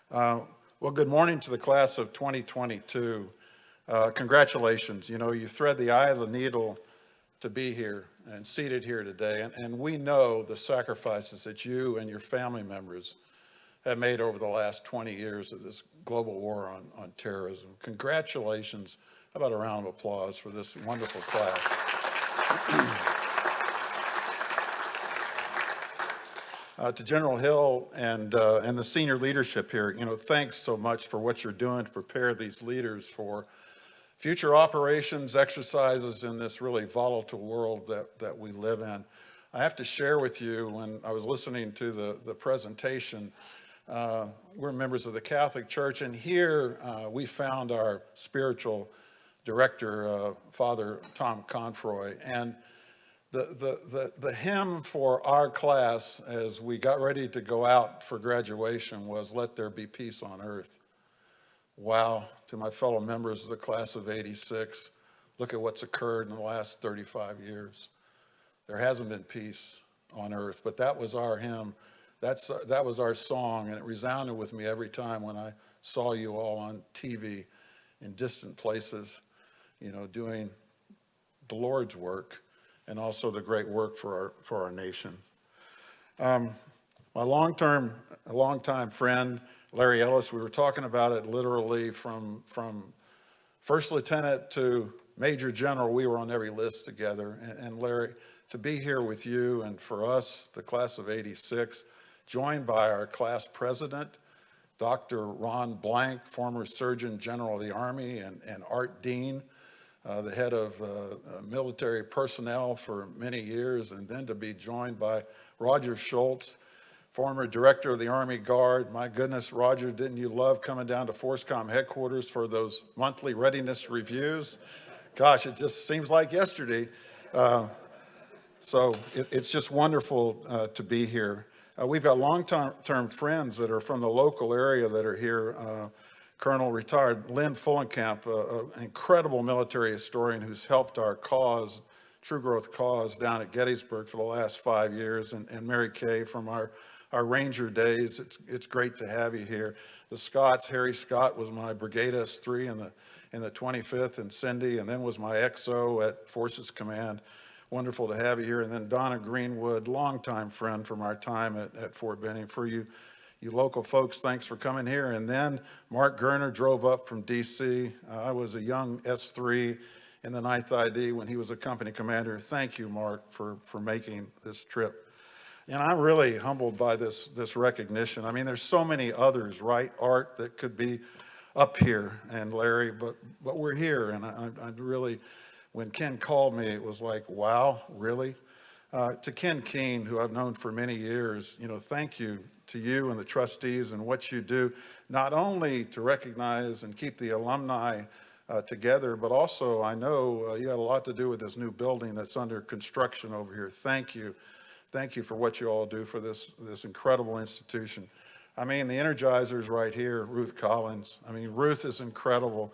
Well, good morning to the class of 2022. Congratulations. You know, you thread the eye of the needle to be here and seated here today. And we know the sacrifices that you and your family members have made over the last 20 years of this global war on terrorism. Congratulations. How about a round of applause for this wonderful class? To General Hill and the senior leadership here, you know, thanks so much for what you're doing to prepare these leaders for future operations, exercises in this really volatile world that we live in. I have to share with you, when I was listening to the presentation, we're members of the Catholic Church, and here we found our spiritual director, Father Tom Confroy, and the hymn for our class as we got ready to go out for graduation was "Let There Be Peace on Earth." Wow, to my fellow members of the class of '86, look at what's occurred in the last 35 years. There hasn't been peace on earth, but that was our hymn. That was our song, and it resounded with me every time when I saw you all on TV in distant places, you know, doing the Lord's work and also the great work for our nation. My longtime friend, Larry Ellis, we were talking about it literally from first lieutenant to major general. We were on every list together. And Larry, to be here with you and for us, the class of '86, joined by our class president, Dr. Ron Blank, former Surgeon General of the Army, and Art Dean, the head of military personnel for many years, and then to be joined by Roger Schultz, former director of the Army Guard. My goodness, Roger, didn't you love coming down to FORSCOM headquarters for those monthly readiness reviews? Gosh, it just seems like yesterday. So it's just wonderful to be here. We've got long-term friends that are from the local area that are here. Colonel retired Lynn Fullenkamp, an incredible military historian who's helped our cause, True Growth cause, down at Gettysburg for the last 5 years, and Mary Kay from our Ranger days. It's great to have you here. The Scotts, Harry Scott was my Brigade S3 in the 25th, and Cindy, and then was my XO at Forces Command. Wonderful to have you here. And then Donna Greenwood, longtime friend from our time at Fort Benning. For you local folks, thanks for coming here. And then Mark Gerner drove up from DC. I was a young S3 in the 9th ID when he was a company commander. Thank you, Mark, for making this trip. And I'm really humbled by this recognition. I mean, there's so many others, right, Art, that could be up here, and Larry, but we're here. And I really, when Ken called me, it was like, wow, really? To Ken Keene, who I've known for many years, you know, thank you to you and the trustees and what you do, not only to recognize and keep the alumni together, but also I know you had a lot to do with this new building that's under construction over here. Thank you. Thank you for what you all do for this incredible institution. I mean, the Energizer's right here, Ruth Collins. I mean, Ruth is incredible.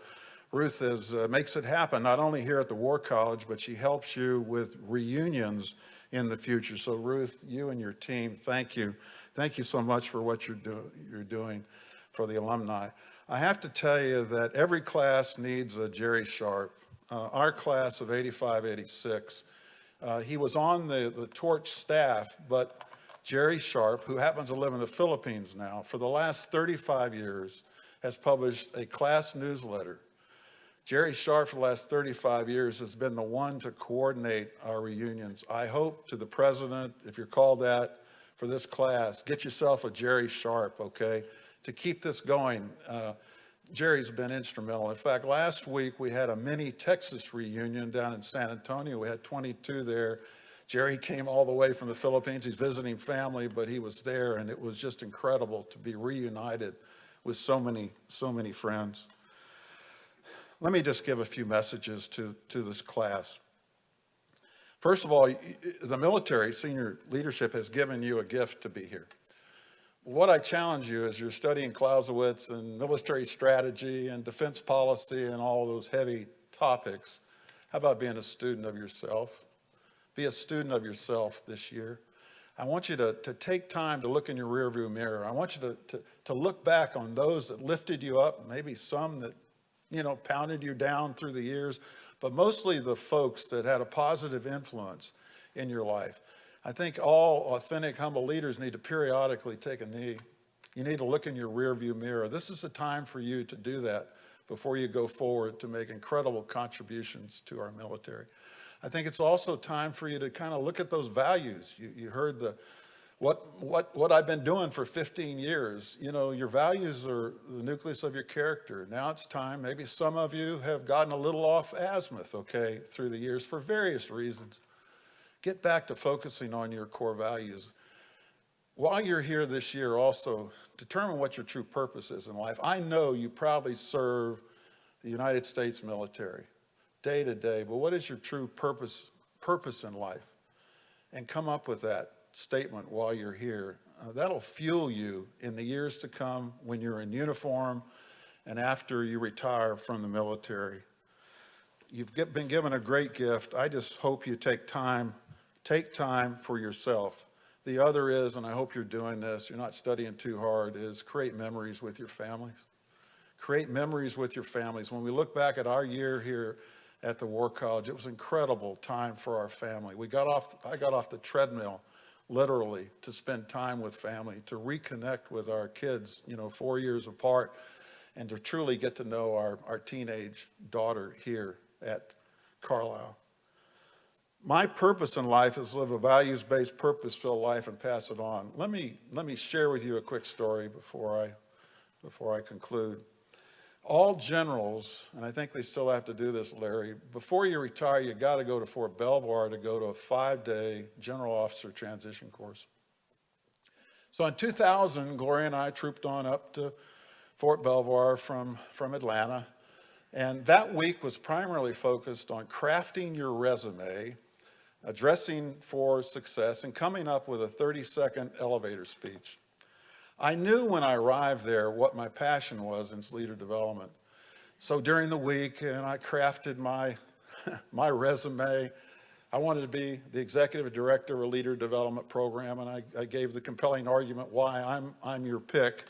Ruth makes it happen, not only here at the War College, but she helps you with reunions in the future. So Ruth, you and your team, thank you. Thank you so much for what you're doing for the alumni. I have to tell you that every class needs a Jerry Sharp. Our class of '85, '86, he was on the Torch staff, but Jerry Sharp, who happens to live in the Philippines now, for the last 35 years has published a class newsletter. Jerry Sharp for the last 35 years has been the one to coordinate our reunions. I hope to the president, if you're called that for this class, get yourself a Jerry Sharp, okay, to keep this going. Jerry's been instrumental. In fact, last week we had a mini Texas reunion down in San Antonio. We had 22 there. Jerry came all the way from the Philippines. He's visiting family, but he was there, and it was just incredible to be reunited with so many friends. Let me just give a few messages to this class. First of all, the military senior leadership has given you a gift to be here. What I challenge you as you're studying Clausewitz and military strategy and defense policy and all those heavy topics, how about being a student of yourself? Be a student of yourself this year. I want you to take time to look in your rearview mirror. I want you to look back on those that lifted you up, maybe some that, pounded you down through the years, but mostly the folks that had a positive influence in your life. I think all authentic, humble leaders need to periodically take a knee. You need to look in your rearview mirror. This is the time for you to do that before you go forward to make incredible contributions to our military. I think it's also time for you to kind of look at those values. You heard what I've been doing for 15 years. Your values are the nucleus of your character. Now it's time. Maybe some of you have gotten a little off azimuth, okay, through the years for various reasons. Get back to focusing on your core values. While you're here this year, also determine what your true purpose is in life. I know you proudly serve the United States military day to day, but what is your true purpose in life? And come up with that statement while you're here. That'll fuel you in the years to come when you're in uniform and after you retire from the military. You've been given a great gift. I just hope you take time for yourself. The other is, and I hope you're doing this, you're not studying too hard, is create memories with your families. Create memories with your families. When we look back at our year here at the War College, it was an incredible time for our family. I got off the treadmill, literally, to spend time with family, to reconnect with our kids, 4 years apart, and to truly get to know our teenage daughter here at Carlisle. My purpose in life is to live a values-based, purpose-filled life and pass it on. Let me share with you a quick story before I conclude. All generals, and I think they still have to do this, Larry, before you retire, you got to go to Fort Belvoir to go to a 5-day general officer transition course. So in 2000, Gloria and I trooped on up to Fort Belvoir from Atlanta, and that week was primarily focused on crafting your resume, addressing for success, and coming up with a 30-second elevator speech. I knew when I arrived there what my passion was in leader development. So during the week, and I crafted my resume. I wanted to be the executive director of a leader development program, and I gave the compelling argument why I'm your pick.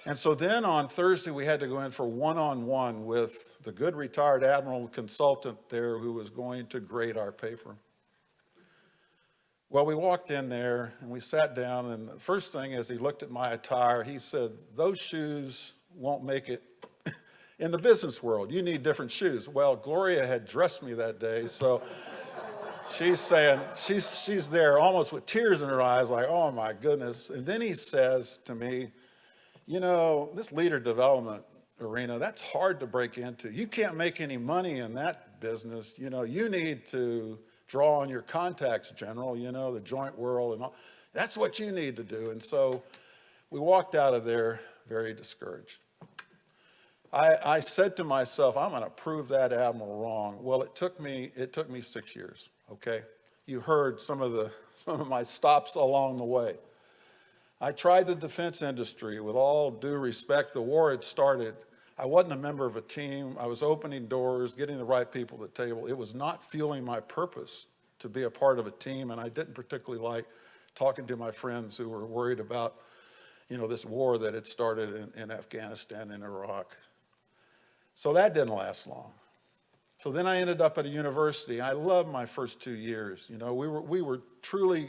And so then on Thursday, we had to go in for one-on-one with the good retired admiral consultant there who was going to grade our paper. Well, we walked in there and we sat down, and the first thing as he looked at my attire, he said, "Those shoes won't make it in the business world. You need different shoes." Well, Gloria had dressed me that day, so she's saying, she's there almost with tears in her eyes, like, oh my goodness. And then he says to me, this leader development arena, that's hard to break into. You can't make any money in that business. You need to draw on your contacts, General, the joint world and all. That's what you need to do. And so we walked out of there very discouraged. I said to myself, I'm going to prove that admiral wrong. Well, it took me 6 years, okay? You heard some of my stops along the way. I tried the defense industry. With all due respect, the war had started. I wasn't a member of a team. I was opening doors, getting the right people to the table. It was not fueling my purpose to be a part of a team, and I didn't particularly like talking to my friends who were worried about, this war that had started in Afghanistan and Iraq. So that didn't last long. So then I ended up at a university. I loved my first 2 years. We were truly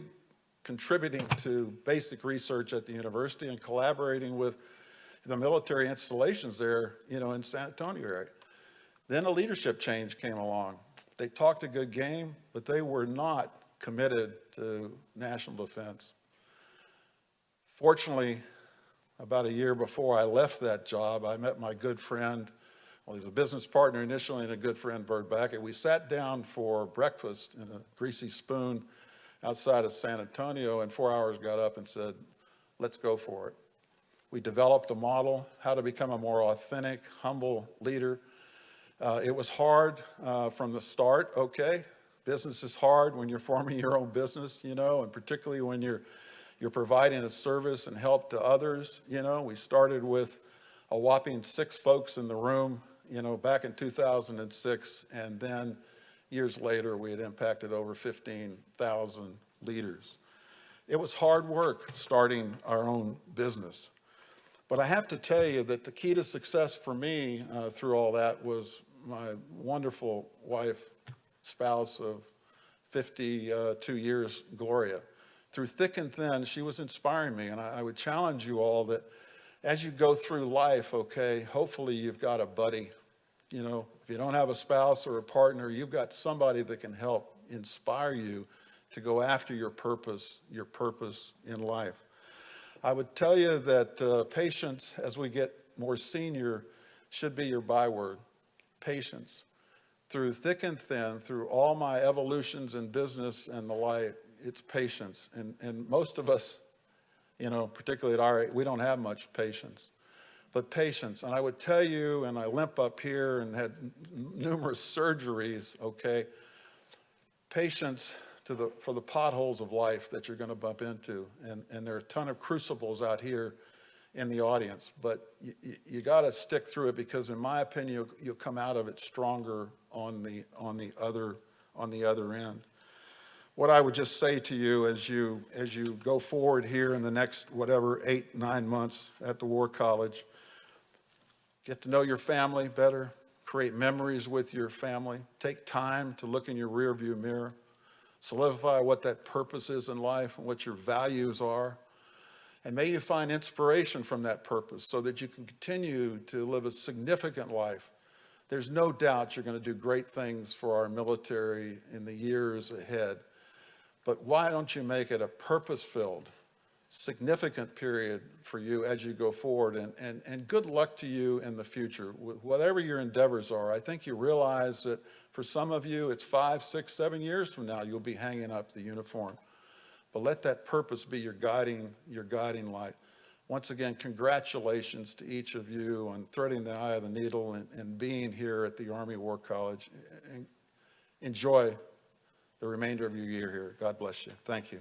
contributing to basic research at the university and collaborating with the military installations there, in San Antonio area. Then a leadership change came along. They talked a good game, but they were not committed to national defense. Fortunately, about a year before I left that job, I met my good friend, he was a business partner initially and a good friend, Bert Backett. We sat down for breakfast in a greasy spoon outside of San Antonio, and 4 hours got up and said, let's go for it. We developed a model, how to become a more authentic, humble leader. It was hard from the start, okay? Business is hard when you're forming your own business, and particularly when you're providing a service and help to others. We started with a whopping 6 folks in the room, back in 2006, and then years later we had impacted over 15,000 leaders. It was hard work starting our own business. But I have to tell you that the key to success for me through all that was my wonderful wife, spouse of 52 years, Gloria. Through thick and thin, she was inspiring me, and I would challenge you all that as you go through life, okay, hopefully you've got a buddy. You know, if you don't have a spouse or a partner, you've got somebody that can help inspire you to go after your purpose in life. I would tell you that patience, as we get more senior, should be your byword. Patience. Through thick and thin, through all my evolutions in business and the like, it's patience. And most of us, you know, particularly at our age, we don't have much patience. But patience. And I would tell you, and I limp up here and had numerous surgeries, okay, patience for the potholes of life that you're going to bump into. And there are a ton of crucibles out here in the audience, but you got to stick through it, because in my opinion, you'll come out of it stronger on the other end. What I would just say to you as you go forward here in the next, 8-9 months at the War College, get to know your family better, create memories with your family, take time to look in your rearview mirror, solidify what that purpose is in life and what your values are. And may you find inspiration from that purpose so that you can continue to live a significant life. There's no doubt you're going to do great things for our military in the years ahead. But why don't you make it a purpose-filled, significant period for you as you go forward? And good luck to you in the future. Whatever your endeavors are, I think you realize that for some of you, it's 5, 6, 7 years from now, you'll be hanging up the uniform. But let that purpose be your guiding light. Once again, congratulations to each of you on threading the eye of the needle and being here at the Army War College. Enjoy the remainder of your year here. God bless you. Thank you.